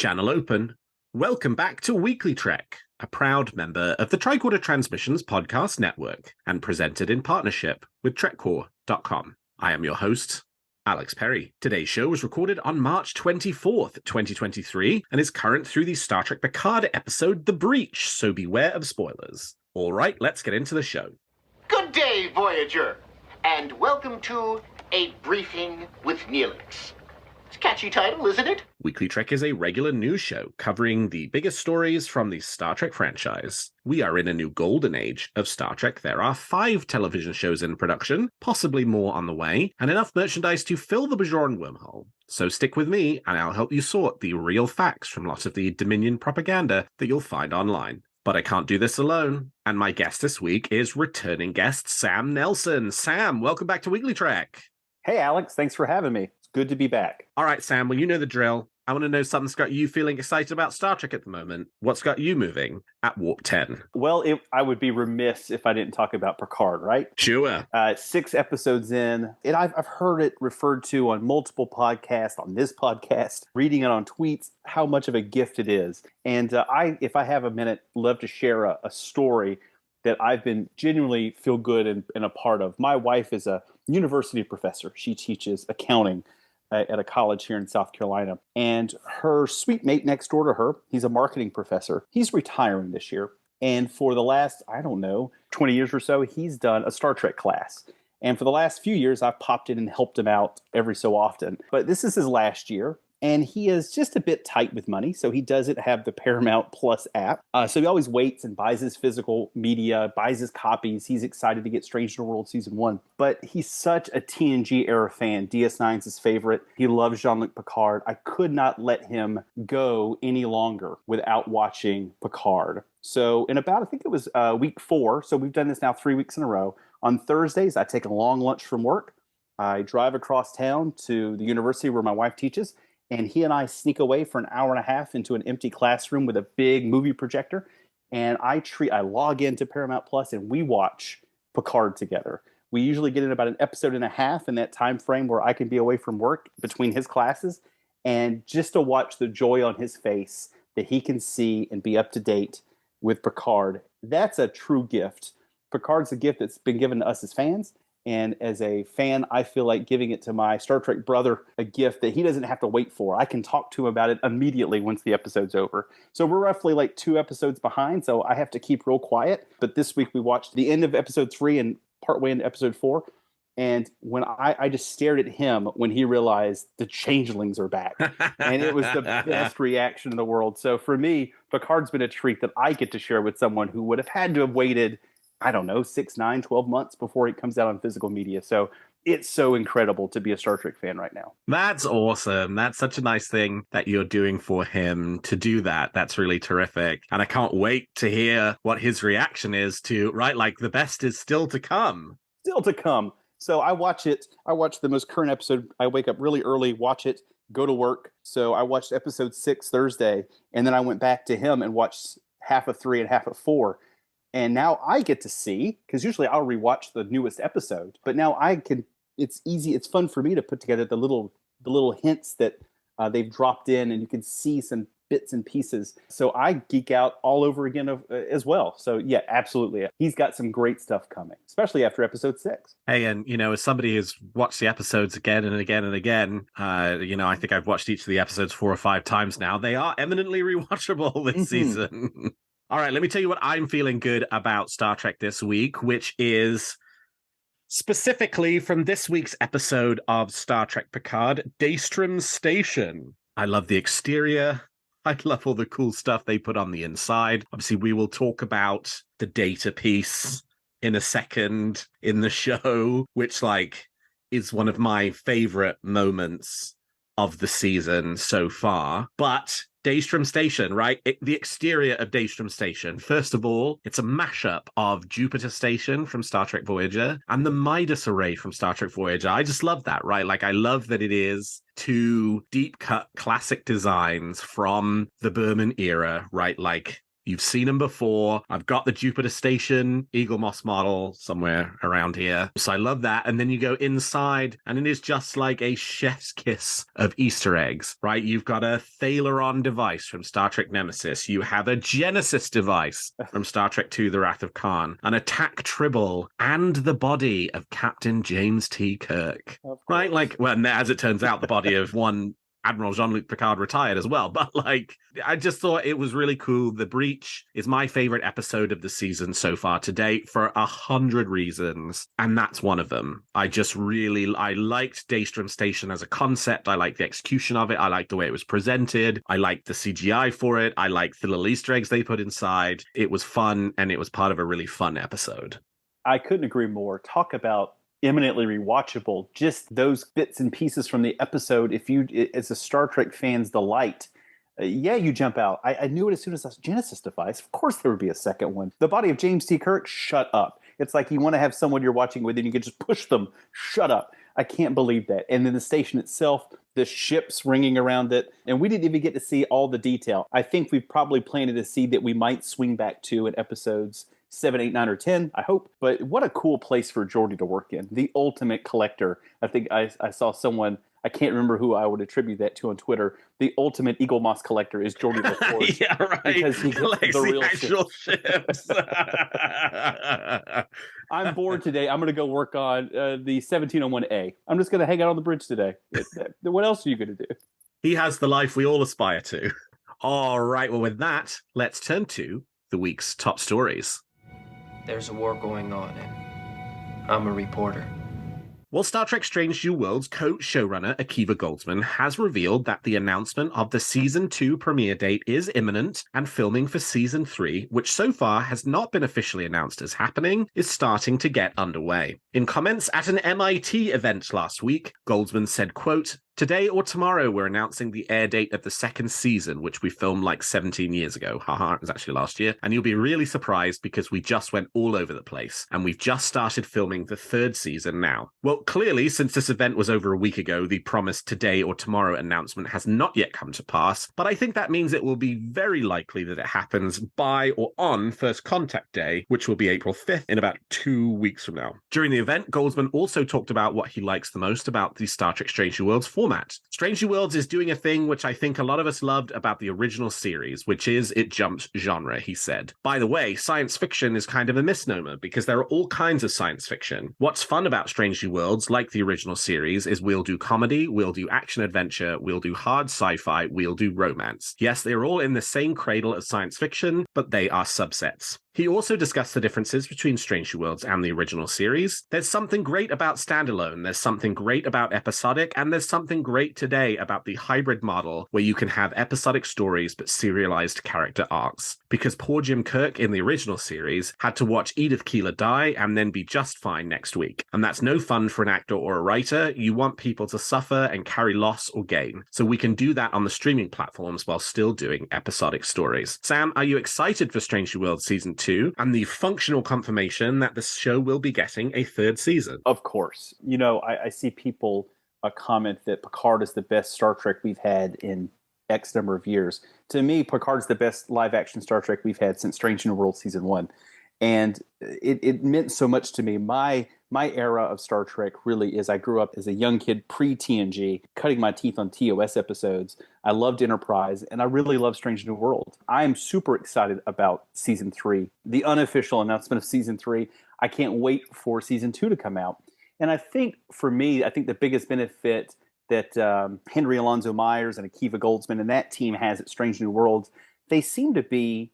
Channel open. Welcome back to WeeklyTrek, a proud member of the Tricorder Transmissions podcast network and presented in partnership with TrekCore.com. I am your host, Alex Perry. Today's show was recorded on March 24th, 2023, and is current through the Star Trek Picard episode The Breach, so beware of spoilers. All right, let's get into the show. Good day, Voyager, and welcome to A Briefing with Neelix. It's a catchy title, isn't it? WeeklyTrek is a regular news show covering the biggest stories from the Star Trek franchise. We are in a new golden age of Star Trek. There are 5 television shows in production, possibly more on the way, and enough merchandise to fill the Bajoran wormhole. So stick with me, and I'll help you sort the real facts from lots of the Dominion propaganda that you'll find online. But I can't do this alone, and my guest this week is returning guest Sam Nelson. Sam, welcome back to WeeklyTrek. Hey, Alex, thanks for having me. It's good to be back. All right, Sam, well, you know the drill. I want to know something's got you feeling excited about Star Trek at the moment. What's got you moving at Warp 10? Well, I would be remiss if I didn't talk about Picard, right? Sure. 6 episodes in, and I've heard it referred to on multiple podcasts, on this podcast, reading it on tweets, how much of a gift it is. And if I have a minute, love to share a story that I've been genuinely feel good and a part of. My wife is a university professor. She teaches accounting at a college here in South Carolina. And her sweet mate next door to her, he's a marketing professor. He's retiring this year. And for the last, 20 years or so, he's done a Star Trek class. And for the last few years, I've popped in and helped him out every so often. But this is his last year. And he is just a bit tight with money, so he doesn't have the Paramount Plus app. So he always waits and buys his physical media, buys his copies. He's excited to get Strange New World Season 1. But he's such a TNG-era fan. DS9's his favorite. He loves Jean-Luc Picard. I could not let him go any longer without watching Picard. So in about, I think it was week 4, so we've done this now 3 weeks in a row. On Thursdays, I take a long lunch from work. I drive across town to the university where my wife teaches, and he and I sneak away for an hour and a half into an empty classroom with a big movie projector. And I log into Paramount Plus and we watch Picard together. We usually get in about an episode and a half in that time frame where I can be away from work between his classes. And just to watch the joy on his face that he can see and be up to date with Picard, that's a true gift. Picard's a gift that's been given to us as fans. And as a fan, I feel like giving it to my Star Trek brother, a gift that he doesn't have to wait for. I can talk to him about it immediately once the episode's over. So we're roughly like 2 episodes behind, so I have to keep real quiet. But this week we watched the end of episode 3 and partway into episode 4. And when I just stared at him when he realized the changelings are back. And it was the best reaction in the world. So for me, Picard's been a treat that I get to share with someone who would have had to have waited 6, 9, 12 months before it comes out on physical media. So it's so incredible to be a Star Trek fan right now. That's awesome. That's such a nice thing that you're doing for him to do that. That's really terrific. And I can't wait to hear what his reaction is to, right, like the best is still to come. Still to come. So I watch it. I watch the most current episode. I wake up really early, watch it, go to work. So I watched episode 6 Thursday, and then I went back to him and watched half of 3 and half of 4. And now I get to see, because usually I'll rewatch the newest episode, but now I can, it's easy, it's fun for me to put together the little hints that they've dropped in, and you can see some bits and pieces. So I geek out all over again as well. So yeah, absolutely. He's got some great stuff coming, especially after episode 6. Hey, and as somebody who's watched the episodes again and again and again, I think I've watched each of the episodes 4 or 5 times now. They are eminently rewatchable this season. All right, let me tell you what I'm feeling good about Star Trek this week, which is specifically from this week's episode of Star Trek Picard, Daystrom Station. I love the exterior. I love all the cool stuff they put on the inside. Obviously, we will talk about the data piece in a second in the show, which is one of my favorite moments of the season so far. But Daystrom Station, right? The exterior of Daystrom Station. First of all, it's a mashup of Jupiter Station from Star Trek Voyager and the Midas Array from Star Trek Voyager. I just love that, right? I love that it is 2 deep-cut classic designs from the Berman era, right? You've seen them before. I've got the Jupiter Station Eagle Moss model somewhere around here. So I love that. And then you go inside, and it is just like a chef's kiss of Easter eggs, right? You've got a Thaleron device from Star Trek Nemesis. You have a Genesis device from Star Trek II, The Wrath of Khan, an attack tribble, and the body of Captain James T. Kirk. Right? Like, well, as it turns out, the body of one Admiral Jean-Luc Picard retired as well. But like, I just thought it was really cool. The Breach is my favorite episode of the season so far to date for 100 reasons. And that's one of them. I liked Daystrom Station as a concept. I liked the execution of it. I liked the way it was presented. I liked the CGI for it. I liked the little Easter eggs they put inside. It was fun, and it was part of a really fun episode. I couldn't agree more. Talk about eminently rewatchable, just those bits and pieces from the episode. If you, as a Star Trek fan's delight, you jump out. I knew it as soon as I Genesis device. Of course there would be a second one. The body of James T. Kirk, shut up. It's like you want to have someone you're watching with and you can just push them. Shut up. I can't believe that. And then the station itself, the ships ringing around it, and we didn't even get to see all the detail. I think we've probably planted a seed that we might swing back to in episodes 7, 8, 9, or 10, I hope. But what a cool place for Geordi to work in. The ultimate collector. I think I saw someone, I can't remember who I would attribute that to on Twitter. The ultimate Eagle Moss collector is Geordi LaForge. Yeah, right. Because he collects the real actual ships. I'm bored today. I'm going to go work on the 1701A. I'm just going to hang out on the bridge today. What else are you going to do? He has the life we all aspire to. All right, well, with that, let's turn to the week's top stories. There's a war going on, and I'm a reporter. Well, Star Trek Strange New Worlds co-showrunner Akiva Goldsman has revealed that the announcement of the Season 2 premiere date is imminent, and filming for Season 3, which so far has not been officially announced as happening, is starting to get underway. In comments at an MIT event last week, Goldsman said, quote, "Today or tomorrow, we're announcing the air date of the second season, which we filmed like 17 years ago. Haha, it was actually last year. And you'll be really surprised because we just went all over the place. And we've just started filming the third season now." Well, clearly, since this event was over a week ago, the promised today or tomorrow announcement has not yet come to pass. But I think that means it will be very likely that it happens by or on First Contact Day, which will be April 5th in about 2 weeks from now. During the event, Goldsman also talked about what he likes the most about the Star Trek Strange New Worlds format. Strange New Worlds is doing a thing which I think a lot of us loved about the original series, which is it jumps genre, he said. By the way, science fiction is kind of a misnomer because there are all kinds of science fiction. What's fun about Strange New Worlds, like the original series, is we'll do comedy, we'll do action adventure, we'll do hard sci-fi, we'll do romance. Yes, they're all in the same cradle of science fiction, but they are subsets. He also discussed the differences between Strange New Worlds and the original series. There's something great about standalone, there's something great about episodic, and there's something great today about the hybrid model where you can have episodic stories but serialized character arcs. Because poor Jim Kirk in the original series had to watch Edith Keeler die and then be just fine next week. And that's no fun for an actor or a writer. You want people to suffer and carry loss or gain. So we can do that on the streaming platforms while still doing episodic stories. Sam, are you excited for Strange New Worlds Season 2 and the functional confirmation that the show will be getting a third season? Of course. You know, I see people comment that Picard is the best Star Trek we've had in X number of years. To me, Picard's the best live-action Star Trek we've had since Strange New Worlds Season 1. And it meant so much to me. My era of Star Trek really is I grew up as a young kid pre-TNG, cutting my teeth on TOS episodes. I loved Enterprise, and I really love Strange New World. I am super excited about Season 3, the unofficial announcement of Season 3. I can't wait for Season 2 to come out. And I think, for me, I think the biggest benefit that Henry Alonso Myers and Akiva Goldsman and that team has at Strange New Worlds, they seem to be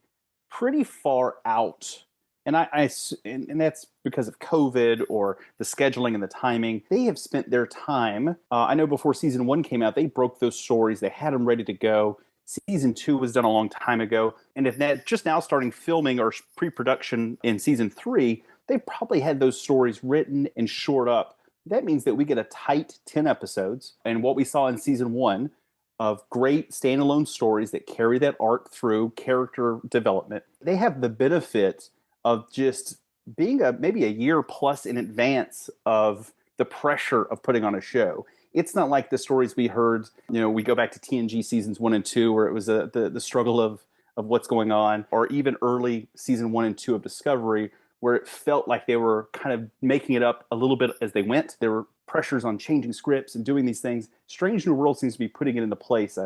pretty far out. And and that's because of COVID or the scheduling and the timing. They have spent their time. I know before Season 1 came out, they broke those stories. They had them ready to go. Season 2 was done a long time ago. And if that just now starting filming or pre-production in Season 3, they probably had those stories written and shored up. That means that we get a tight 10 episodes. And what we saw in Season 1 of great standalone stories that carry that arc through character development, they have the benefit of just being maybe a year plus in advance of the pressure of putting on a show. It's not like the stories we heard, we go back to TNG seasons 1 and 2, where it was the struggle of of what's going on, or even early season 1 and 2 of Discovery, where it felt like they were kind of making it up a little bit as they went. There were pressures on changing scripts and doing these things. Strange New World seems to be putting it into place.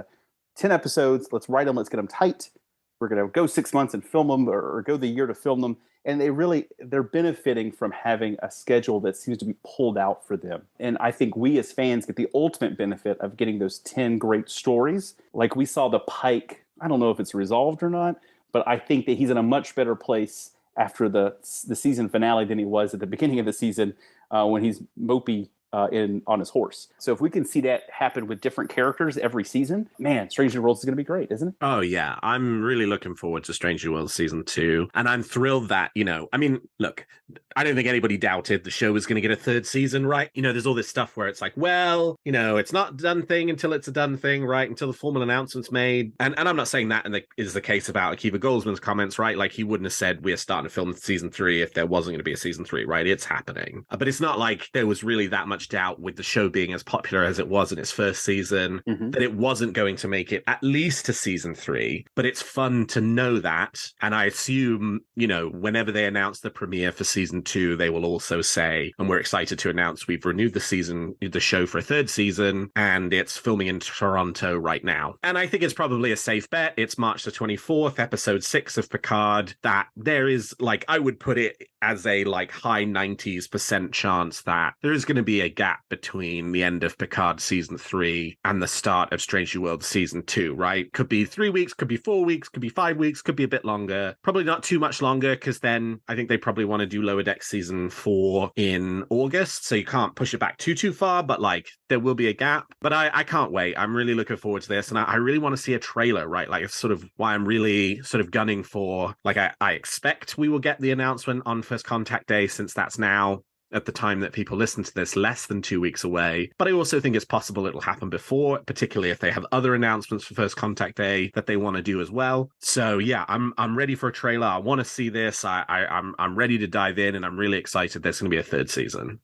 10 episodes, let's write them, let's get them tight. We're going to go 6 months and film them, or go the year to film them. And they're benefiting from having a schedule that seems to be pulled out for them. And I think we as fans get the ultimate benefit of getting those 10 great stories. Like we saw the Pike, I don't know if it's resolved or not, but I think that he's in a much better place after the season finale than he was at the beginning of the season when he's mopey on his horse. So if we can see that happen with different characters every season, man, Strange New Worlds is going to be great, isn't it? Oh, yeah. I'm really looking forward to Strange New Worlds season 2. And I'm thrilled that, I mean, look, I don't think anybody doubted the show was going to get a third season, right? There's all this stuff where it's like, well, it's not a done thing until it's a done thing, right? Until the formal announcement's made. And I'm not saying that is the case about Akiva Goldsman's comments, right? Like he wouldn't have said we're starting to film season 3 if there wasn't going to be a season 3, right? It's happening. But it's not like there was really that much doubt with the show being as popular as it was in its first season, that it wasn't going to make it at least to season 3. But it's fun to know that. And I assume, whenever they announce the premiere for season 2, they will also say, and we're excited to announce we've renewed the show for a third season, and it's filming in Toronto right now. And I think it's probably a safe bet. It's March the 24th, episode 6 of Picard, that there is, I would put it as a high 90% chance that there is going to be a gap between the end of Picard season 3 and the start of Strange New Worlds season 2, right? Could be 3 weeks, could be 4 weeks, could be 5 weeks, could be a bit longer. Probably not too much longer, because then I think they probably want to do Lower Decks season 4 in August, so you can't push it back too far, but there will be a gap. But I can't wait. I'm really looking forward to this, and I really want to see a trailer, right? It's sort of why I'm really sort of gunning for, I expect we will get the announcement on First Contact Day, since that's now, at the time that people listen to this, less than 2 weeks away. But I also think it's possible it'll happen before, particularly if they have other announcements for First Contact Day that they want to do as well. So yeah, I'm ready for a trailer. I want to see this. I'm ready to dive in, and I'm really excited there's going to be a third season.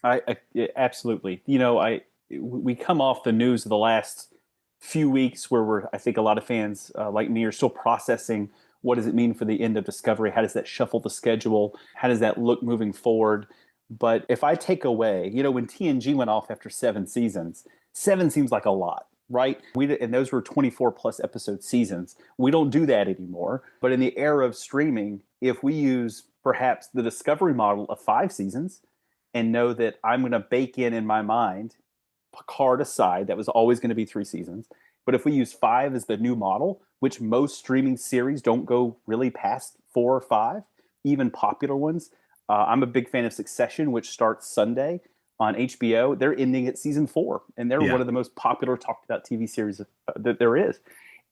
Yeah, absolutely. We come off the news of the last few weeks where I think a lot of fans like me are still processing, what does it mean for the end of Discovery? How does that shuffle the schedule? How does that look moving forward? But if I take away, when TNG went off after 7 seasons, 7 seems like a lot, right? And those were 24 plus episode seasons. We don't do that anymore. But in the era of streaming, if we use perhaps the Discovery model of 5 seasons and know that I'm going to bake in my mind, Picard aside, that was always going to be 3 seasons. But if we use 5 as the new model, which most streaming series don't go really past 4 or 5, even popular ones. I'm a big fan of Succession, which starts Sunday on HBO. They're ending at season 4, and they're one of the most popular talked about TV series that there is.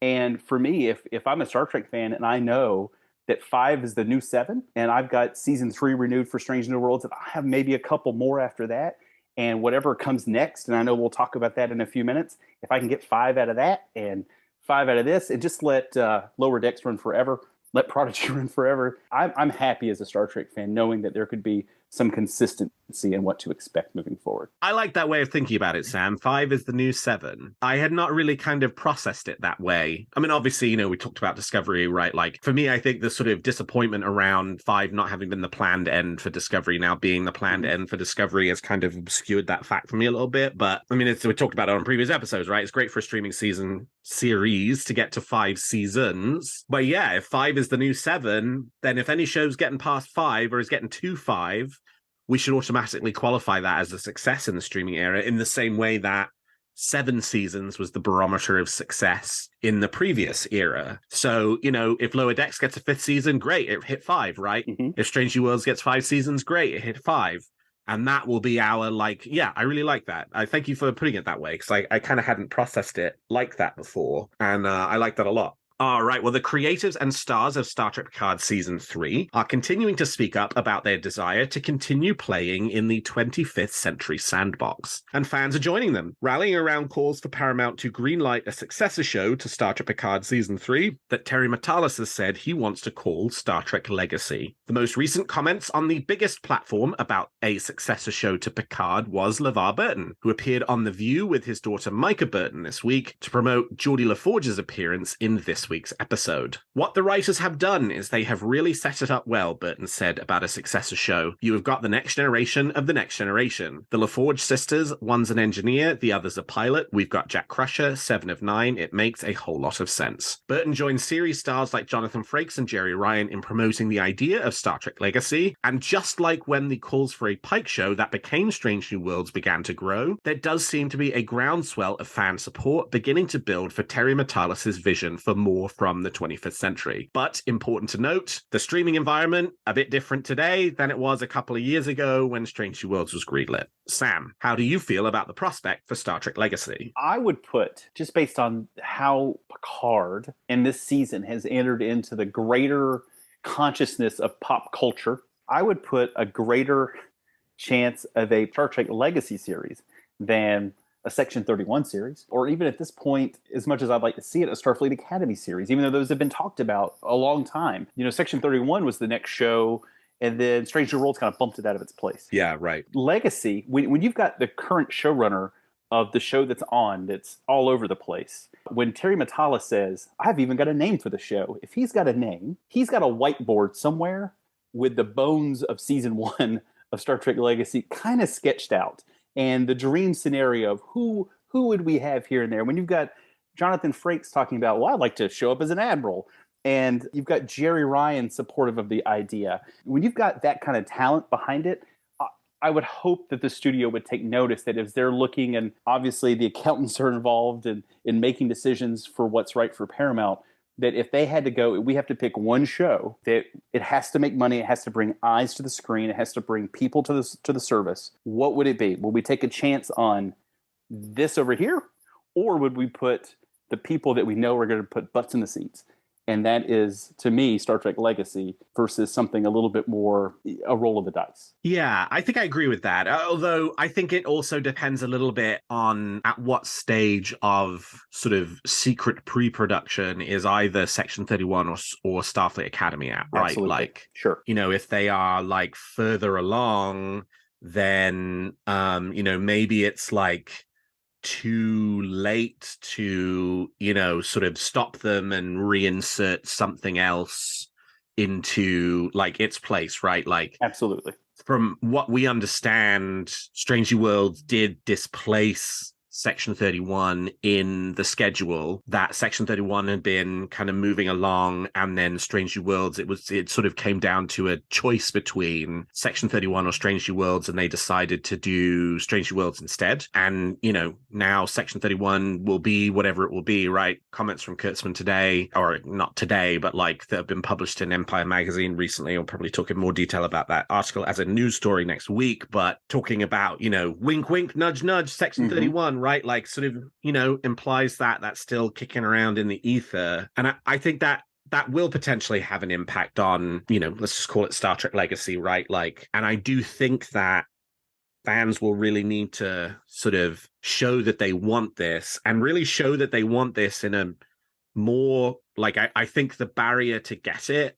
And for me, if I'm a Star Trek fan and I know that 5 is the new 7, and I've got season 3 renewed for Strange New Worlds, and I have maybe a couple more after that, and whatever comes next, and I know we'll talk about that in a few minutes, if I can get 5 out of that and 5 out of this, and just let Lower Decks run forever, let Prodigy run forever. I'm happy as a Star Trek fan knowing that there could be some consistency in what to expect moving forward. I like that way of thinking about it, Sam. 5 is the new 7. I had not really kind of processed it that way. I mean, obviously, we talked about Discovery, right? For me, I think the sort of disappointment around 5 not having been the planned end for Discovery now being the planned end for Discovery has kind of obscured that fact for me a little bit. But I mean, we talked about it on previous episodes, right? It's great for a streaming series to get to 5 seasons. But yeah, if 5 is the new 7, then if any show's getting past 5 or is getting to 5, we should automatically qualify that as a success in the streaming era, in the same way that 7 seasons was the barometer of success in the previous era. So, if Lower Decks gets a 5th season, great, it hit 5, right? If Strange New Worlds gets 5 seasons, great, it hit 5. And that will be our, I really like that. I thank you for putting it that way, because I kind of hadn't processed it like that before. And I like that a lot. All right, well, the creators and stars of Star Trek Picard Season 3 are continuing to speak up about their desire to continue playing in the 25th century sandbox. And fans are joining them, rallying around calls for Paramount to greenlight a successor show to Star Trek Picard Season 3 that Terry Matalas has said he wants to call Star Trek Legacy. The most recent comments on the biggest platform about a successor show to Picard was LeVar Burton, who appeared on The View with his daughter Micah Burton this week to promote Geordie LaForge's appearance in this this week's episode. What the writers have done is they have really set it up well, Burton said about a successor show. You have got the next generation of the next generation. The LaForge sisters, one's an engineer, the other's a pilot. We've got Jack Crusher, 7 of 9. It makes a whole lot of sense. Burton joined series stars like Jonathan Frakes and Jerry Ryan in promoting the idea of Star Trek Legacy, and just like when the calls for a Pike show that became Strange New Worlds began to grow, there does seem to be a groundswell of fan support beginning to build for Terry Matalas's vision for more from the 25th century. But important to note, the streaming environment a bit different today than it was a couple of years ago when Strange New Worlds was greenlit. Sam, how do you feel about the prospect for Star Trek Legacy? I would put, just based on how Picard in this season has entered into the greater consciousness of pop culture, I would put a greater chance of a Star Trek Legacy series than a Section 31 series, or even at this point, as much as I'd like to see it, a Starfleet Academy series, even though those have been talked about a long time. You know, Section 31 was the next show, and then Strange New Worlds kind of bumped it out of its place. Yeah, right. Legacy, when you've got the current showrunner of the show that's all over the place, when Terry Matalas says, I've even got a name for the show, if he's got a name, he's got a whiteboard somewhere with the bones of season 1 of Star Trek Legacy kind of sketched out. And the dream scenario of who would we have here and there. When you've got Jonathan Frakes talking about, well, I'd like to show up as an admiral. And you've got Jerry Ryan supportive of the idea. When you've got that kind of talent behind it, I would hope that the studio would take notice that if they're looking, and obviously the accountants are involved in making decisions for what's right for Paramount, that if they had to go, we have to pick one show that it has to make money, it has to bring eyes to the screen, it has to bring people to the service. What would it be? Will we take a chance on this over here, or would we put the people that we know are going to put butts in the seats? And that is, to me, Star Trek Legacy versus something a little bit more a roll of the dice. Yeah, I think I agree with that. Although I think it also depends a little bit on at what stage of sort of secret pre-production is either Section 31 or Starfleet Academy at, right? Absolutely. Like, sure. You know, if they are like further along, then, you know, maybe it's like too late to, you know, sort of stop them and reinsert something else into like its place, right? Like, absolutely. From what we understand, Strange New Worlds did displace Section 31 in the schedule. That Section 31 had been kind of moving along, and then Strange New Worlds, it sort of came down to a choice between Section 31 or Strange New Worlds, and they decided to do Strange New Worlds instead. And, you know, now Section 31 will be whatever it will be, right? Comments from Kurtzman today, or not today, but like that have been published in Empire magazine recently. I'll probably talk in more detail about that article as a news story next week, but talking about, you know, wink, wink, nudge, nudge, Section 31, right? Like sort of, you know, implies that that's still kicking around in the ether. And I think that will potentially have an impact on, you know, let's just call it Star Trek Legacy, right? Like, and I do think that fans will really need to sort of show that they want this, and really show that they want this in a more, like, I think the barrier to get it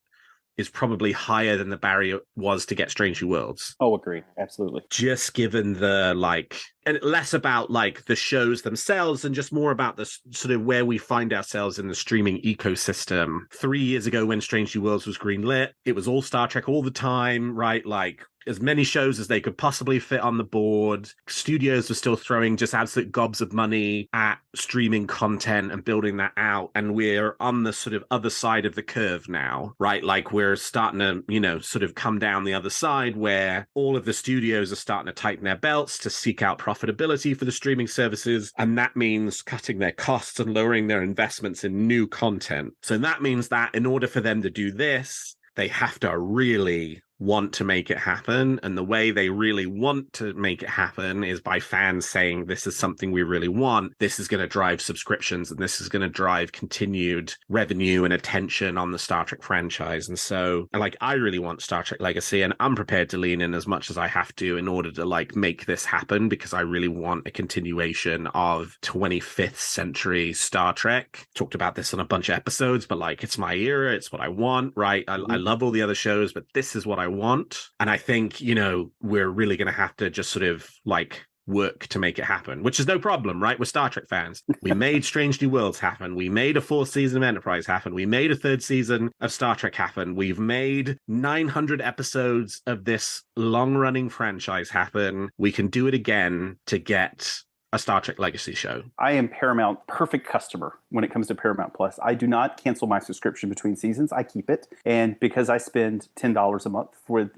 is probably higher than the barrier was to get Strange New Worlds. Oh, agree. Absolutely. Just given the, like, and less about like the shows themselves and just more about the sort of where we find ourselves in the streaming ecosystem. 3 years ago when Strange New Worlds was greenlit, it was all Star Trek all the time, right? Like, as many shows as they could possibly fit on the board. Studios were still throwing just absolute gobs of money at streaming content and building that out. And we're on the sort of other side of the curve now, right? Like, we're starting to, you know, sort of come down the other side where all of the studios are starting to tighten their belts to seek out profitability for the streaming services. And that means cutting their costs and lowering their investments in new content. So that means that in order for them to do this, they have to really want to make it happen. And the way they really want to make it happen is by fans saying, this is something we really want. This is going to drive subscriptions, and this is going to drive continued revenue and attention on the Star Trek franchise. And so, like, I really want Star Trek Legacy, and I'm prepared to lean in as much as I have to in order to, like, make this happen, because I really want a continuation of 25th century Star Trek. Talked about this on a bunch of episodes, but, like, it's my era. It's what I want, right? I love all the other shows, but this is what I want. And I think, you know, we're really going to have to just sort of, like, work to make it happen, which is no problem, right? We're Star Trek fans. We made Strange New Worlds happen. We made a 4th season of Enterprise happen. We made a 3rd season of Star Trek happen. We've made 900 episodes of this long-running franchise happen. We can do it again to get a Star Trek Legacy show. I am Paramount perfect customer when it comes to Paramount Plus. I do not cancel my subscription between seasons. I keep it. And because I spend $10 a month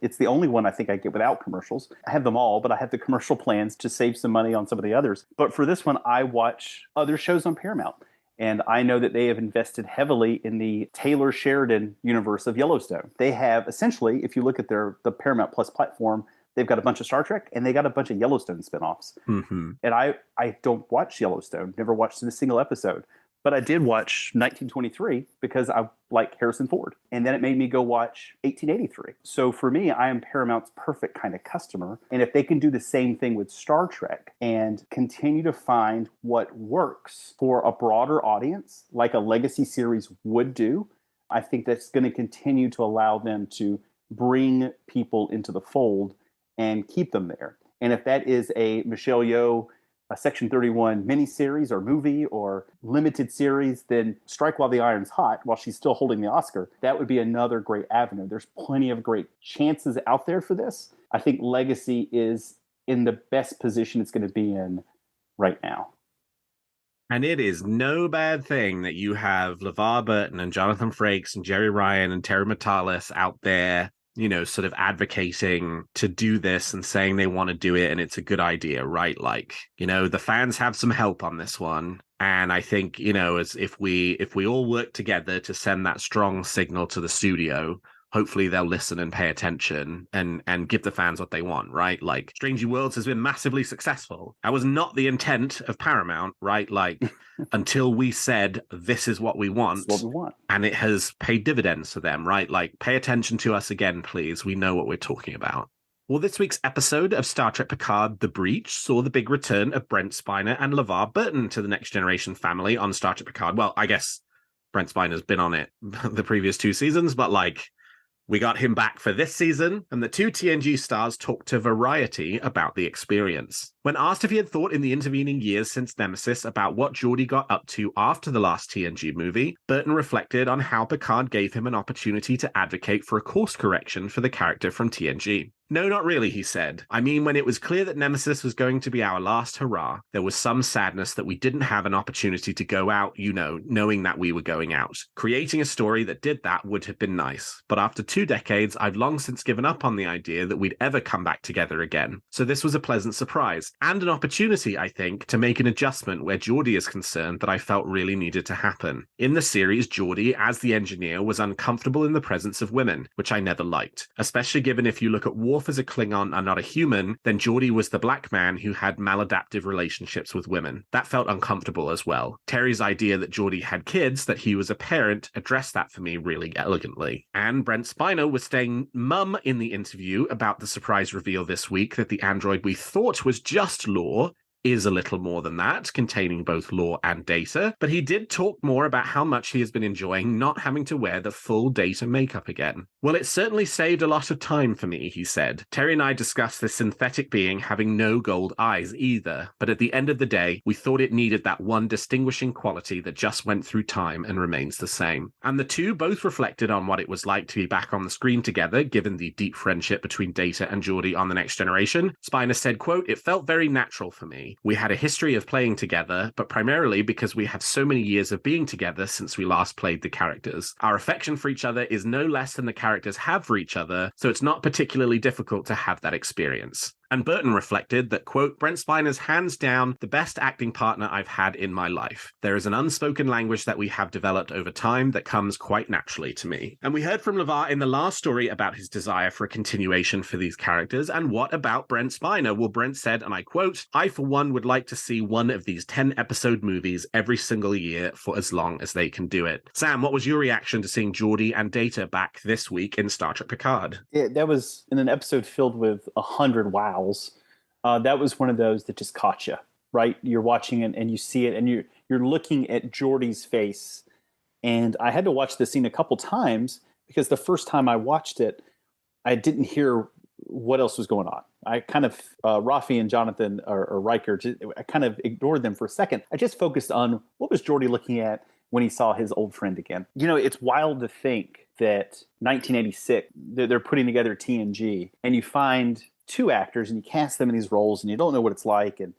it's the only one I think I get without commercials. I have them all, but I have the commercial plans to save some money on some of the others. But for this one, I watch other shows on Paramount. And I know that they have invested heavily in the Taylor Sheridan universe of Yellowstone. They have essentially, if you look at the Paramount Plus platform, they've got a bunch of Star Trek, and they got a bunch of Yellowstone spinoffs. Mm-hmm. And I don't watch Yellowstone, never watched a single episode. But I did watch 1923 because I like Harrison Ford. And then it made me go watch 1883. So for me, I am Paramount's perfect kind of customer. And if they can do the same thing with Star Trek and continue to find what works for a broader audience, like a legacy series would do, I think that's going to continue to allow them to bring people into the fold and keep them there. And if that is a Michelle Yeoh, a Section 31 miniseries or movie or limited series, then strike while the iron's hot, while she's still holding the Oscar. That would be another great avenue. There's plenty of great chances out there for this. I think Legacy is in the best position it's going to be in right now. And it is no bad thing that you have LeVar Burton and Jonathan Frakes and Jerry Ryan and Terry Matalas out there, you know, sort of advocating to do this and saying they want to do it and it's a good idea, right? Like, you know, the fans have some help on this one. And I think, you know, as if we all work together to send that strong signal to the studio, hopefully they'll listen and pay attention and give the fans what they want, right? Like, Strange New Worlds has been massively successful. That was not the intent of Paramount, right? Like, until we said, this is what we want. That's what we want. And it has paid dividends to them, right? Like, pay attention to us again, please. We know what we're talking about. Well, this week's episode of Star Trek Picard, The Breach, saw the big return of Brent Spiner and LeVar Burton to the Next Generation family on Star Trek Picard. Well, I guess Brent Spiner's been on it the previous 2 seasons, but like, we got him back for this season, and the 2 TNG stars talked to Variety about the experience. When asked if he had thought in the intervening years since Nemesis about what Geordi got up to after the last TNG movie, Burton reflected on how Picard gave him an opportunity to advocate for a course correction for the character from TNG. No, not really, he said. I mean, when it was clear that Nemesis was going to be our last hurrah, there was some sadness that we didn't have an opportunity to go out, you know, knowing that we were going out. Creating a story that did that would have been nice. But after 2 decades, I've long since given up on the idea that we'd ever come back together again. So this was a pleasant surprise. And an opportunity, I think, to make an adjustment where Geordi is concerned that I felt really needed to happen. In the series, Geordi, as the engineer, was uncomfortable in the presence of women, which I never liked. Especially given if you look at Worf as a Klingon and not a human, then Geordi was the black man who had maladaptive relationships with women. That felt uncomfortable as well. Terry's idea that Geordi had kids, that he was a parent, addressed that for me really elegantly. And Brent Spiner was staying mum in the interview about the surprise reveal this week that the android we thought was just Lore is a little more than that, containing both lore and data, but he did talk more about how much he has been enjoying not having to wear the full data makeup again. Well, it certainly saved a lot of time for me, he said. Terry and I discussed this synthetic being having no gold eyes either, but at the end of the day, we thought it needed that one distinguishing quality that just went through time and remains the same. And the two both reflected on what it was like to be back on the screen together, given the deep friendship between Data and Geordi on The Next Generation. Spiner said, quote, "It felt very natural for me. We had a history of playing together, but primarily because we have so many years of being together since we last played the characters. Our affection for each other is no less than the characters have for each other, so it's not particularly difficult to have that experience." And Burton reflected that, quote, "Brent Spiner's hands down the best acting partner I've had in my life. There is an unspoken language that we have developed over time that comes quite naturally to me." And we heard from LeVar in the last story about his desire for a continuation for these characters. And what about Brent Spiner? Well, Brent said, and I quote, "I, for one, would like to see one of these 10-episode movies every single year for as long as they can do it." Sam, what was your reaction to seeing Geordi and Data back this week in Star Trek Picard? That was in an episode filled with 100 wows. That was one of those that just caught you, right? You're watching it and you see it and you're looking at Geordi's face. And I had to watch the scene a couple times because the first time I watched it, I didn't hear what else was going on. I kind of, Rafi and Jonathan or Riker, I kind of ignored them for a second. I just focused on what was Geordi looking at when he saw his old friend again. You know, it's wild to think that 1986, they're putting together TNG, and you find two actors and you cast them in these roles, and you don't know what it's like, and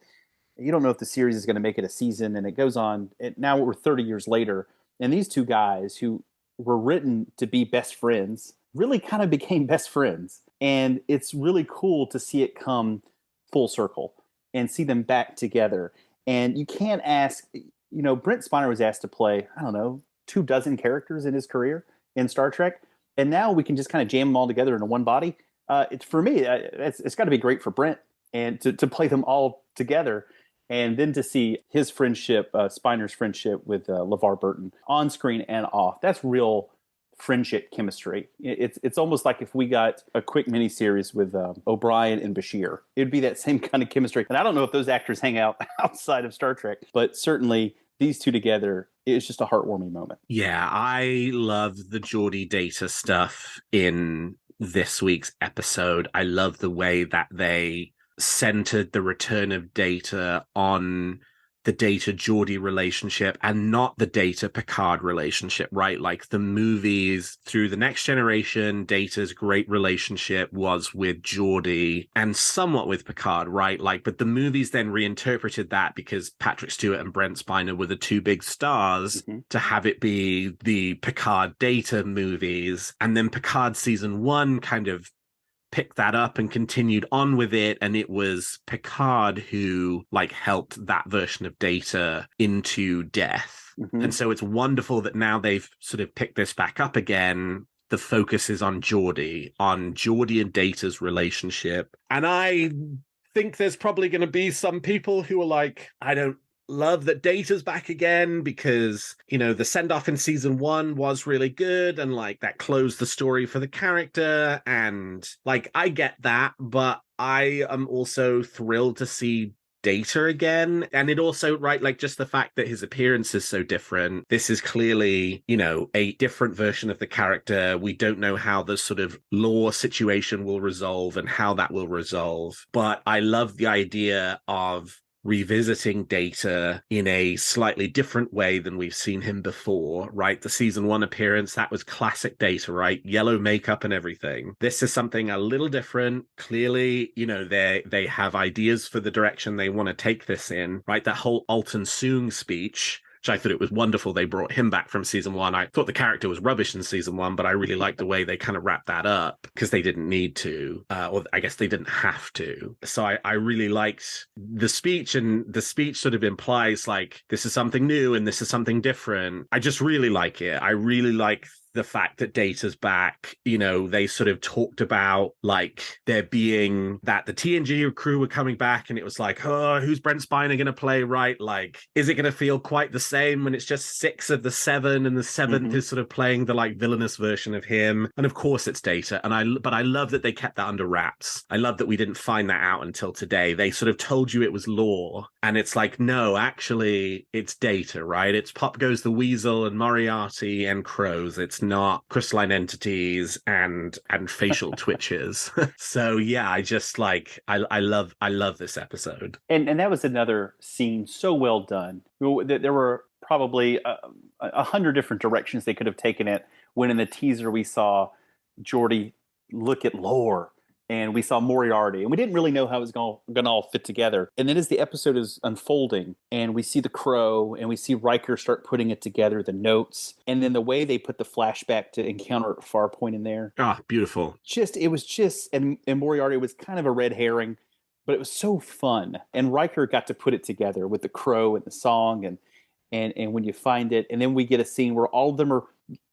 you don't know if the series is going to make it a season, and it goes on. Now we're 30 years later, and these two guys who were written to be best friends really kind of became best friends. And it's really cool to see it come full circle and see them back together. And you can't ask, you know, Brent Spiner was asked to play, I don't know, 24 characters in his career in Star Trek. And now we can just kind of jam them all together into one body. It's for me, it's got to be great for Brent and to play them all together. And then to see his friendship, Spiner's friendship with LeVar Burton on screen and off, that's real friendship chemistry. It's almost like if we got a quick miniseries with O'Brien and Bashir, it'd be that same kind of chemistry. And I don't know if those actors hang out outside of Star Trek, but certainly these two together, it's just a heartwarming moment. Yeah, I love the Geordi Data stuff in this week's episode. I love the way that they centered the return of Data on the Data-Geordi relationship and not the Data-Picard relationship, right? Like the movies through The Next Generation, Data's great relationship was with Geordi and somewhat with Picard, right? Like, but the movies then reinterpreted that because Patrick Stewart and Brent Spiner were the two big stars to have it be the Picard Data movies. And then Picard season 1 kind of picked that up and continued on with it, and it was Picard who like helped that version of Data into death. And so it's wonderful that now they've sort of picked this back up again. The focus is on Geordi and Data's relationship, and I think there's probably going to be some people who are like, I don't love that Data's back again because, you know, the send-off in season 1 was really good and like that closed the story for the character, and like I get that, but I am also thrilled to see Data again. And it also, right, like just the fact that his appearance is so different. This is clearly, you know, a different version of the character. We don't know how the sort of lore situation will resolve and how that will resolve, but I love the idea of revisiting Data in a slightly different way than we've seen him before, right? The season 1 appearance, that was classic Data, right? Yellow makeup and everything. This is something a little different. Clearly, you know, they have ideas for the direction they want to take this in, right? That whole Alton Soong speech, which I thought it was wonderful they brought him back from season 1. I thought the character was rubbish in season 1, but I really liked the way they kind of wrapped that up because they didn't need to, or I guess they didn't have to. So I really liked the speech, and the speech sort of implies like this is something new and this is something different. I just really like it. I really like the fact that Data's back. You know, they sort of talked about like there being that the TNG crew were coming back, and it was like, oh, who's Brent Spiner going to play, right? Like, is it going to feel quite the same when it's just 6 of the 7 and the 7th is sort of playing the like villainous version of him? And of course it's Data. But I love that they kept that under wraps. I love that we didn't find that out until today. They sort of told you it was lore, and it's like, no, actually it's Data, right? It's Pop Goes the Weasel and Moriarty and crows. It's not crystalline entities and facial twitches. So yeah, I just like I love this episode. And that was another scene so well done. There were probably 100 different directions they could have taken it. When in the teaser we saw Geordi look at lore, and we saw Moriarty, and we didn't really know how it was going to all fit together. And then as the episode is unfolding, and we see the crow, and we see Riker start putting it together, the notes, and then the way they put the flashback to Encounter at Farpoint in there. Ah, beautiful. And Moriarty was kind of a red herring, but it was so fun. And Riker got to put it together with the crow and the song, and when you find it, and then we get a scene where all of them are,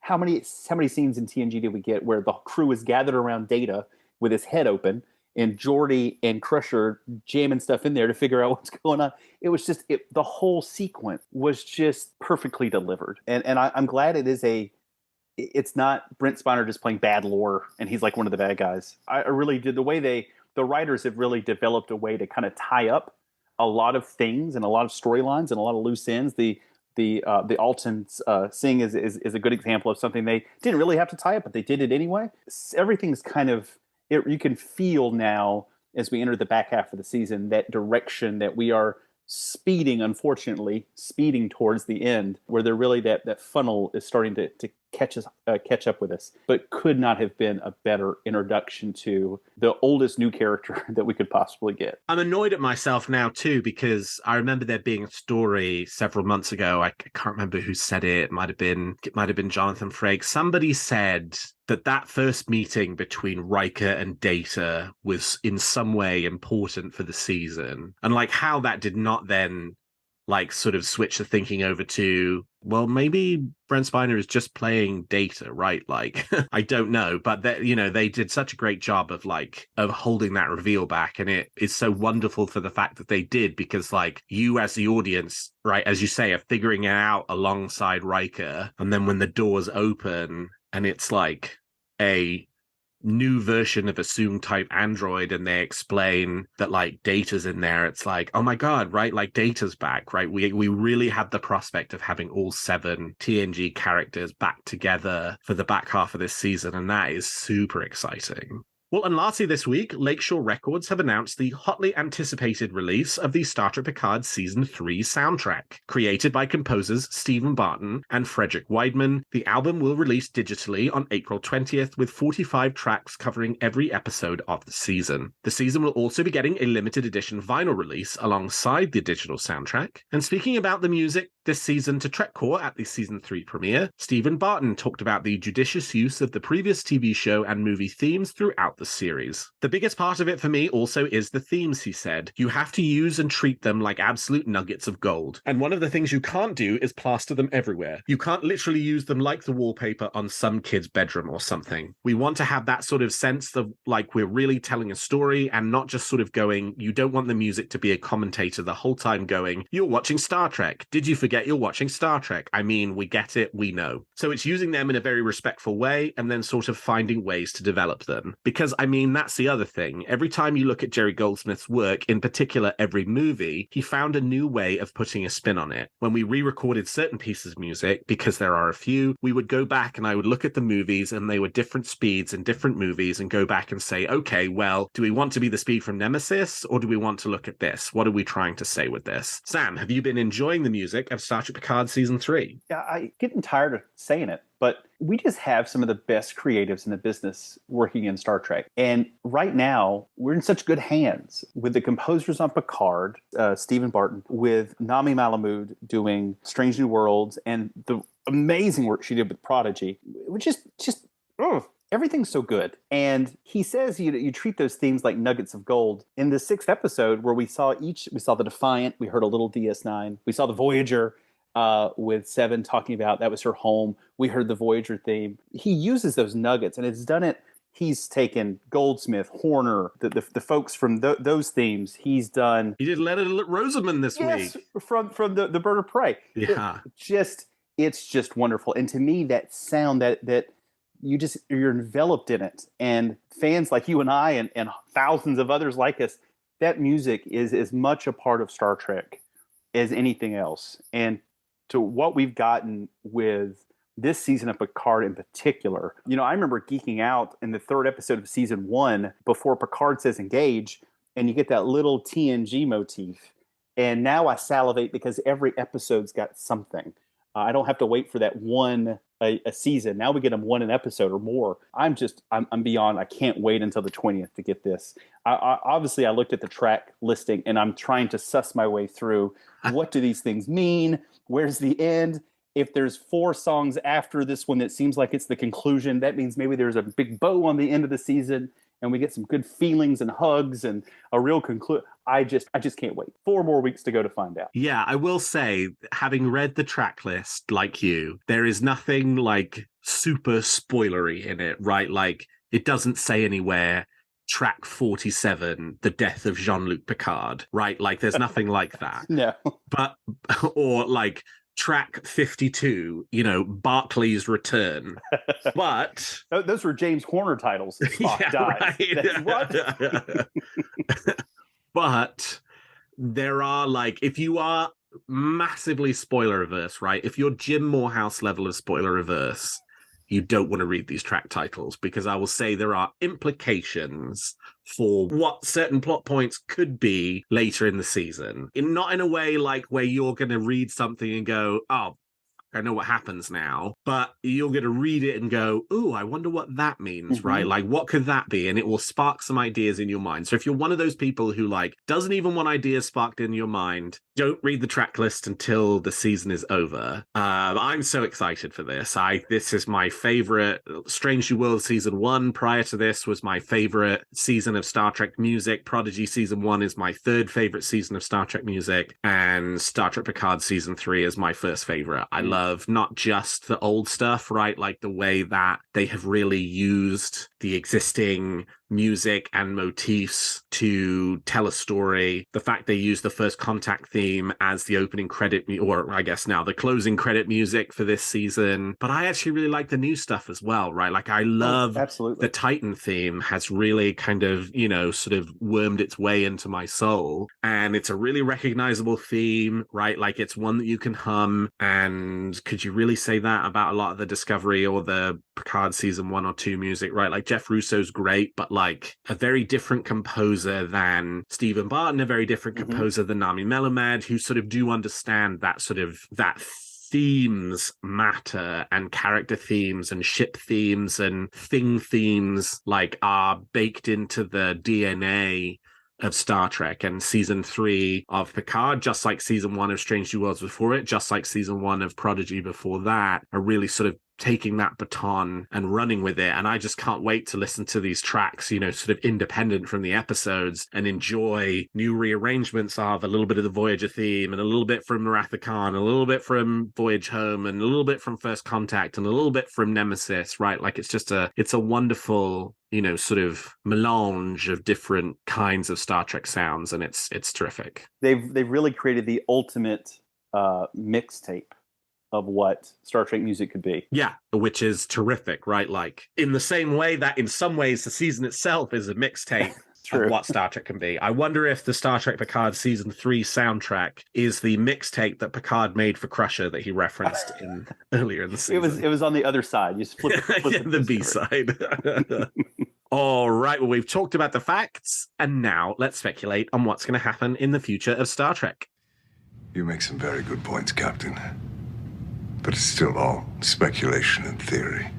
how many scenes in TNG did we get where the crew is gathered around Data with his head open, and Geordi and Crusher jamming stuff in there to figure out what's going on. It was just, the whole sequence was just perfectly delivered. And I'm glad it's not Brent Spiner just playing bad lore and he's like one of the bad guys. I really did the writers have really developed a way to kind of tie up a lot of things and a lot of storylines and a lot of loose ends. The Alton Sing is a good example of something they didn't really have to tie up, but they did it anyway. Everything's kind of you can feel now as we enter the back half of the season that direction that we are unfortunately speeding towards the end, where they're really that funnel is starting to catch up with us. But could not have been a better introduction to the oldest new character that we could possibly get. I'm annoyed at myself now too, because I remember there being a story several months ago. I can't remember who said it. It might have been Jonathan Frakes. Somebody said that first meeting between Riker and Data was in some way important for the season, and like how that did not then like sort of switch the thinking over to, well, maybe Brent Spiner is just playing Data, right? Like, I don't know, but that, you know, they did such a great job of holding that reveal back. And it is so wonderful for the fact that they did, because like you as the audience, right, as you say, are figuring it out alongside Riker. And then when the doors open and it's like a new version of assumed type android and they explain that like Data's in there, it's like, oh my god, right, like Data's back, right? We really had the prospect of having all 7 TNG characters back together for the back half of this season, and that is super exciting. Well, and lastly this week, Lakeshore Records have announced the hotly anticipated release of the Star Trek Picard Season 3 soundtrack. Created by composers Stephen Barton and Frederick Weidman, the album will release digitally on April 20th with 45 tracks covering every episode of the season. The season will also be getting a limited edition vinyl release alongside the digital soundtrack. And speaking about the music this season to TrekCore at the Season 3 premiere, Stephen Barton talked about the judicious use of the previous TV show and movie themes throughout the series. The biggest part of it for me also is the themes, he said. You have to use and treat them like absolute nuggets of gold. And one of the things you can't do is plaster them everywhere. You can't literally use them like the wallpaper on some kid's bedroom or something. We want to have that sort of sense of like we're really telling a story and not just sort of going, you don't want the music to be a commentator the whole time going, you're watching Star Trek. Did you forget you're watching Star Trek? I mean, we get it, we know. So it's using them in a very respectful way and then sort of finding ways to develop them. Because I mean, that's the other thing. Every time you look at Jerry Goldsmith's work, in particular every movie, he found a new way of putting a spin on it. When we re-recorded certain pieces of music, because there are a few, we would go back and I would look at the movies and they were different speeds in different movies and go back and say, okay, well, do we want to be the speed from Nemesis or do we want to look at this? What are we trying to say with this? Sam, have you been enjoying the music of Star Trek Picard Season 3? Yeah, I'm getting tired of saying it, but we just have some of the best creatives in the business working in Star Trek. And right now, we're in such good hands with the composers on Picard, Stephen Barton, with Nami Malamud doing Strange New Worlds, and the amazing work she did with Prodigy, which is just everything's so good. And he says you treat those themes like nuggets of gold. In the 6th episode, where we saw the Defiant, we heard a little DS9, we saw the Voyager, with Seven talking about that was her home. We heard the Voyager theme. He uses those nuggets, and it's done it. He's taken Goldsmith, Horner, the folks from those themes. He's done. He did Leonard Rosenman this week. from the Bird of Prey. Yeah, it's just wonderful. And to me, that sound that you're enveloped in it, and fans like you and I and thousands of others like us, that music is as much a part of Star Trek as anything else. And to what we've gotten with this season of Picard in particular. You know, I remember geeking out in the 3rd episode of season 1 before Picard says engage, and you get that little TNG motif. And now I salivate because every episode's got something. I don't have to wait for that one a season. Now we get them one an episode or more. I'm beyond. I can't wait until the 20th to get this. Obviously, I looked at the track listing and I'm trying to suss my way through. What do these things mean? Where's the end? If there's 4 songs after this one that seems like it's the conclusion, that means maybe there's a big bow on the end of the season and we get some good feelings and hugs and a real conclusion. I just can't wait. 4 more weeks to go to find out. Yeah, I will say, having read the track list like you, there is nothing like super spoilery in it, right? Like it doesn't say anywhere track 47, the death of Jean-Luc Picard, right? Like there's nothing like that. No. But, or like track 52, you know, Barclay's return. But those were James Horner titles. Spock dies. Right. What? But there are like, if you are massively spoiler averse, right? If you're Jim Morehouse level of spoiler averse, you don't want to read these track titles, because I will say there are implications for what certain plot points could be later in the season. Not in a way like where you're going to read something and go, oh, I know what happens now, but you're going to read it and go, ooh, I wonder what that means, right? Like, what could that be? And it will spark some ideas in your mind. So if you're one of those people who like doesn't even want ideas sparked in your mind, don't read the track list until the season is over. I'm so excited for this. This is my favorite. Strange New World season 1 prior to this was my favorite season of Star Trek music. Prodigy season 1 is my third favorite season of Star Trek music, and Star Trek Picard season 3 is my first favorite. I love not just the old stuff, right? Like the way that they have really used the existing music and motifs to tell a story. The fact they use the First Contact theme as the opening credit, or I guess now the closing credit music for this season. But I actually really like the new stuff as well, right? Like I love the Titan theme has really kind of, sort of wormed its way into my soul. And it's a really recognizable theme, right? Like it's one that you can hum. And could you really say that about a lot of the Discovery or the Picard season 1 or 2 music, right? Like Jeff Russo's great, but like a very different composer than Stephen Barton, a very different composer than Nami Melamed, who sort of do understand that sort of that themes matter, and character themes and ship themes and thing themes like are baked into the DNA of Star Trek. And season 3 of Picard, just like season 1 of Strange New Worlds before it, just like season 1 of Prodigy before that, are really sort of taking that baton and running with it. And I just can't wait to listen to these tracks, sort of independent from the episodes, and enjoy new rearrangements of a little bit of the Voyager theme, and a little bit from Wrath Khan, a little bit from Voyage Home, and a little bit from First Contact, and a little bit from Nemesis, right? Like it's a wonderful, sort of melange of different kinds of Star Trek sounds, and it's terrific. They've really created the ultimate mixtape of what Star Trek music could be. Yeah, which is terrific, right? Like in the same way that in some ways the season itself is a mixtape of what Star Trek can be. I wonder if the Star Trek Picard season 3 soundtrack is the mixtape that Picard made for Crusher that he referenced earlier in the season. It was on the other side. You just flip the B side. All right, well, we've talked about the facts, and now let's speculate on what's going to happen in the future of Star Trek. You make some very good points, Captain. But it's still all speculation and theory.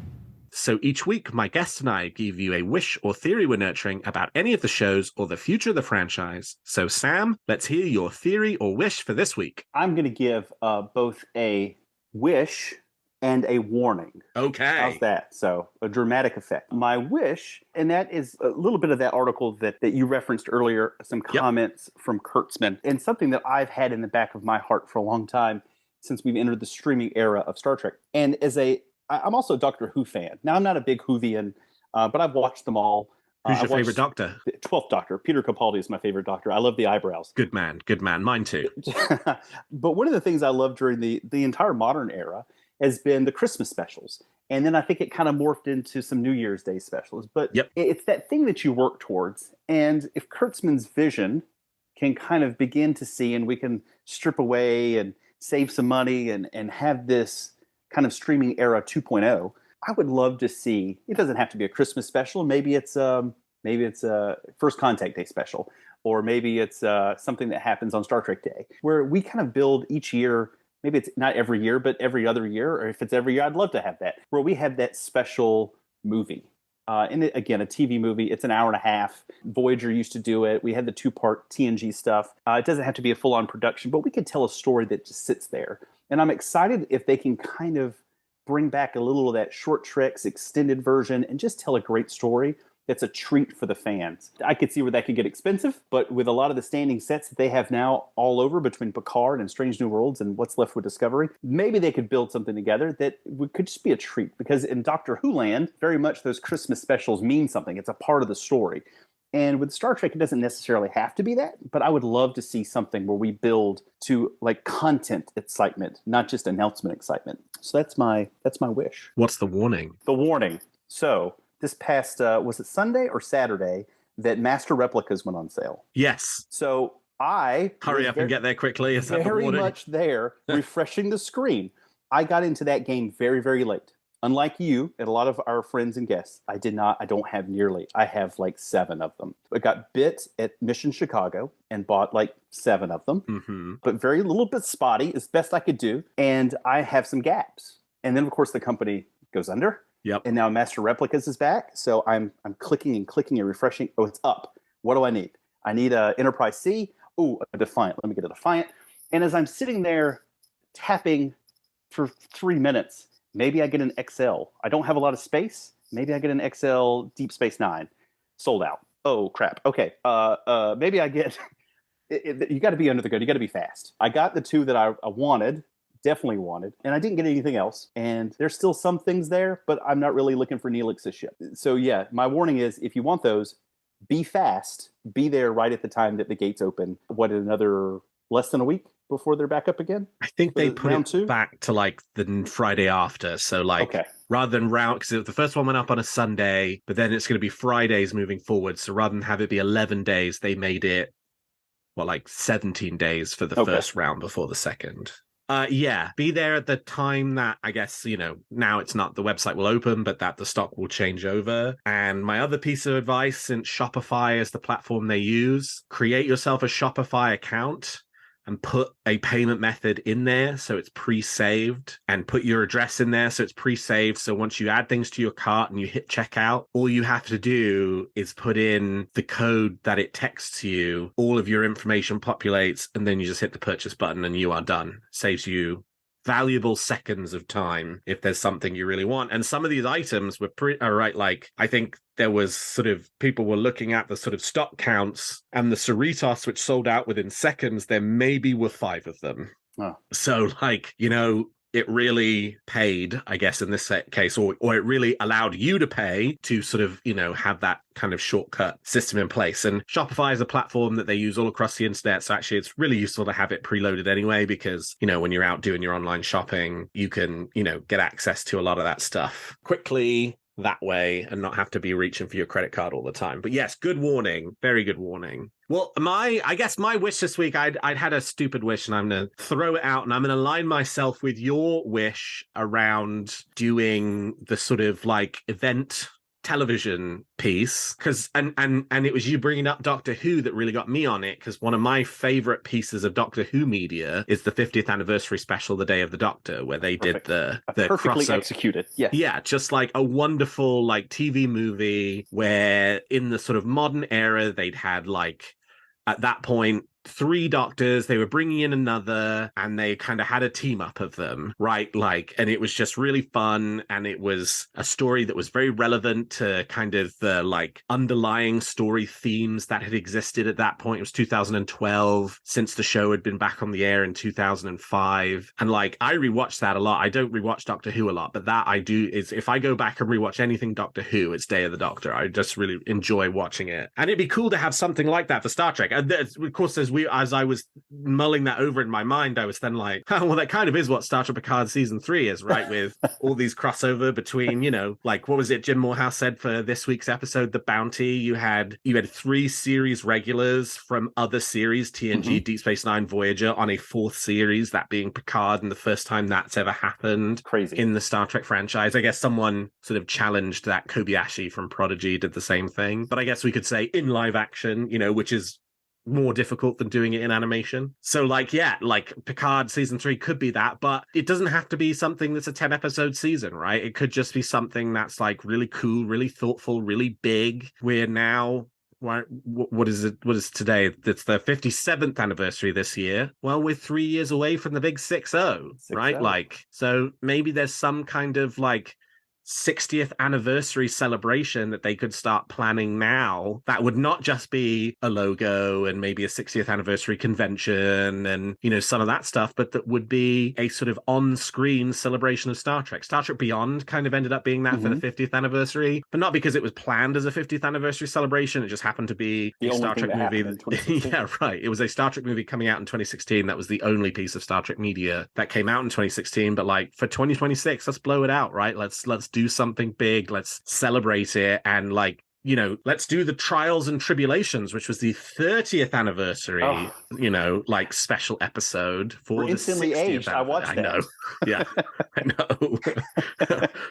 So each week, my guest and I give you a wish or theory we're nurturing about any of the shows or the future of the franchise. So Sam, let's hear your theory or wish for this week. I'm going to give both a wish and a warning. Okay. How's that? So a dramatic effect. My wish, and that is a little bit of that article that you referenced earlier, some comments from Kurtzman, and something that I've had in the back of my heart for a long time, since we've entered the streaming era of Star Trek. And I'm also a Doctor Who fan. Now, I'm not a big Whovian, but I've watched them all. Who's your favorite Doctor? 12th Doctor. Peter Capaldi is my favorite Doctor. I love the eyebrows. Good man. Mine too. But one of the things I love during the entire modern era has been the Christmas specials. And then I think it kind of morphed into some New Year's Day specials. But it's that thing that you work towards. And if Kurtzman's vision can kind of begin to see, and we can strip away and save some money and have this kind of streaming era 2.0, I would love to see, it doesn't have to be a Christmas special. Maybe it's a First Contact Day special, or maybe it's something that happens on Star Trek Day, where we kind of build each year. Maybe it's not every year, but every other year. Or if it's every year, I'd love to have that, where we have that special movie. And again, a TV movie, it's an hour and a half. Voyager used to do it. We had the 2-part TNG stuff. It doesn't have to be a full-on production, but we could tell a story that just sits there. And I'm excited if they can kind of bring back a little of that Short Trek's extended version and just tell a great story that's a treat for the fans. I could see where that could get expensive, but with a lot of the standing sets that they have now all over between Picard and Strange New Worlds and what's left with Discovery, maybe they could build something together that could just be a treat. Because in Doctor Who land, very much those Christmas specials mean something. It's a part of the story. And with Star Trek, it doesn't necessarily have to be that, but I would love to see something where we build to like content excitement, not just announcement excitement. So that's my wish. What's the warning? The warning. So this past, was it Sunday or Saturday, that Master Replicas went on sale? Yes. So I... Hurry up and get there quickly. Is that the warning? Very much there, refreshing the screen. I got into that game very, very late. Unlike you and a lot of our friends and guests, I don't have nearly. I have like 7 of them. I got bit at Mission Chicago and bought like 7 of them, but very little bit spotty as best I could do. And I have some gaps. And then, of course, the company goes under. Yep. And now Master Replicas is back. So I'm clicking and refreshing. Oh, it's up. What do I need? I need a Enterprise C. Oh, a Defiant. Let me get a Defiant. And as I'm sitting there tapping for 3 minutes, maybe I get an XL. I don't have a lot of space. Maybe I get an XL Deep Space Nine. Sold out. Oh, crap. Okay. Maybe I get... you got to be under the gun. You got to be fast. I got the 2 that I wanted, definitely wanted, and I didn't get anything else. And there's still some things there, but I'm not really looking for Neelix's ship. So yeah, my warning is if you want those, be fast. Be there right at the time that the gates open. What, another less than a week before they're back up again? I think they put it back to like the Friday after. So like rather than round, because the first one went up on a Sunday, but then it's going to be Fridays moving forward. So rather than have it be 11 days, they made it, like 17 days for the first round before the second. Be there at the time that, I guess, now it's not the website will open, but that the stock will change over. And my other piece of advice, since Shopify is the platform they use, create yourself a Shopify account and put a payment method in there so it's pre-saved, and put your address in there so it's pre-saved. So once you add things to your cart and you hit checkout, all you have to do is put in the code that it texts you, all of your information populates, and then you just hit the purchase button and you are done. Saves you valuable seconds of time if there's something you really want. And some of these items were like, I think there was sort of, people were looking at the sort of stock counts, and the Cerritos, which sold out within seconds, there maybe were 5 of them. So like, it really paid, I guess, in this case, or it really allowed you to pay to sort of, have that kind of shortcut system in place. And Shopify is a platform that they use all across the internet. So actually, it's really useful to have it preloaded anyway, because, when you're out doing your online shopping, you can, get access to a lot of that stuff quickly that way and not have to be reaching for your credit card all the time. But yes, good warning. Very good warning. Well, I guess my wish this week, I'd had a stupid wish, and I'm going to throw it out, and I'm going to align myself with your wish around doing the sort of like event television piece, because and it was you bringing up Doctor Who that really got me on it, because one of my favorite pieces of Doctor Who media is the 50th anniversary special, The Day of the Doctor, where they did the perfectly crossover. Executed. Yeah, just like a wonderful like TV movie where in the sort of modern era they'd had like, at that point, 3 doctors, they were bringing in another, and they kind of had a team up of them, right? Like, and it was just really fun, and it was a story that was very relevant to kind of the like underlying story themes that had existed at that point. It was 2012 since the show had been back on the air in 2005, and like I rewatched that a lot. I don't rewatch Doctor Who a lot, but that I do is if I go back and rewatch anything Doctor Who, it's Day of the Doctor. I just really enjoy watching it, and it'd be cool to have something like that for Star Trek. And of course, as I was mulling that over in my mind, I was then like, oh, well, that kind of is what Star Trek Picard season 3 is, right? With all these crossover between, like, what was it Jim Morehouse said for this week's episode, The Bounty? You had 3 series regulars from other series, TNG, Deep Space Nine, Voyager, on a 4th series, that being Picard, and the first time that's ever happened in the Star Trek franchise. I guess someone sort of challenged that. Kobayashi from Prodigy did the same thing. But I guess we could say in live action, which is more difficult than doing it in animation. So like, like Picard season 3 could be that, but it doesn't have to be something that's a 10 episode season, right? It could just be something that's like really cool, really thoughtful, really big. We're now, what is it? What is today? It's the 57th anniversary this year. Well, we're 3 years away from the big 6-0, right? Like, so maybe there's some kind of like 60th anniversary celebration that they could start planning now that would not just be a logo and maybe a 60th anniversary convention and some of that stuff, but that would be a sort of on-screen celebration of Star Trek. Star Trek Beyond kind of ended up being that for the 50th anniversary, but not because it was planned as a 50th anniversary celebration. It just happened to be a Star Trek movie. Yeah, right. It was a Star Trek movie coming out in 2016. That was the only piece of Star Trek media that came out in 2016. But like for 2026, let's blow it out, right? Let's do something big. Let's celebrate it. And like, let's do the Trials and Tribulations, which was the 30th anniversary, like special episode for We're the instantly 60th aged. I watched that. I know. Yeah, I know.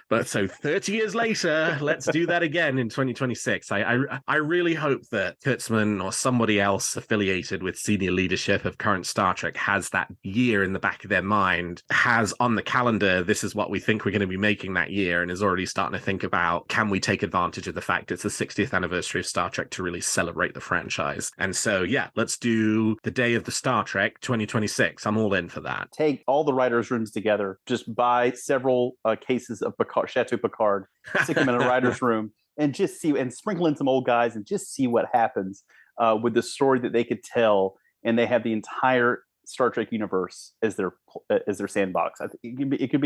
But so 30 years later, let's do that again in 2026. I really hope that Kurtzman or somebody else affiliated with senior leadership of current Star Trek has that year in the back of their mind, has on the calendar, this is what we think we're going to be making that year, and is already starting to think about, can we take advantage of the fact it's the 60th anniversary of Star Trek to really celebrate the franchise? And so, yeah, let's do the day of the Star Trek 2026. I'm all in for that. Take all the writers' rooms together, just buy several cases of Chateau Picard, stick them in a writer's room, and just see, and sprinkle in some old guys and just see what happens with the story that they could tell. And they have the entire Star Trek universe as their sandbox. I think it could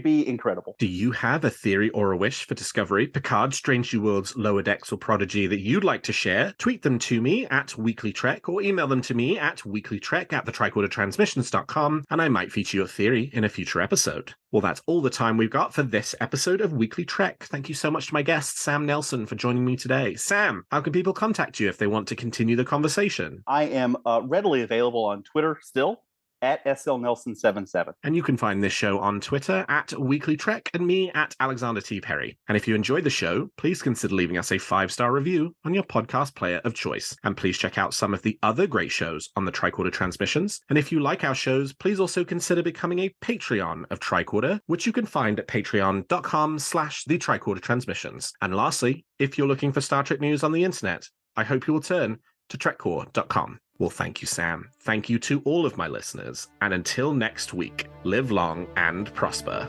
be incredible. Do you have a theory or a wish for Discovery, Picard, Strange New Worlds, Lower Decks, or Prodigy that you'd like to share? Tweet them to me at WeeklyTrek or email them to me at weeklytrek@thetricordertransmissions.com, and I might feature your theory in a future episode. Well, that's all the time we've got for this episode of Weekly Trek. Thank you so much to my guest, Sam Nelson, for joining me today. Sam, how can people contact you if they want to continue the conversation? I am readily available on Twitter still, at SLNelson77. And you can find this show on Twitter at WeeklyTrek and me at Alexander T. Perry. And if you enjoyed the show, please consider leaving us a 5-star review on your podcast player of choice. And please check out some of the other great shows on the Tricorder Transmissions. And if you like our shows, please also consider becoming a Patreon of Tricorder, which you can find at patreon.com/the Tricorder Transmissions. And lastly, if you're looking for Star Trek news on the internet, I hope you will turn to trekcore.com. Well, thank you, Sam. Thank you to all of my listeners. And until next week, live long and prosper.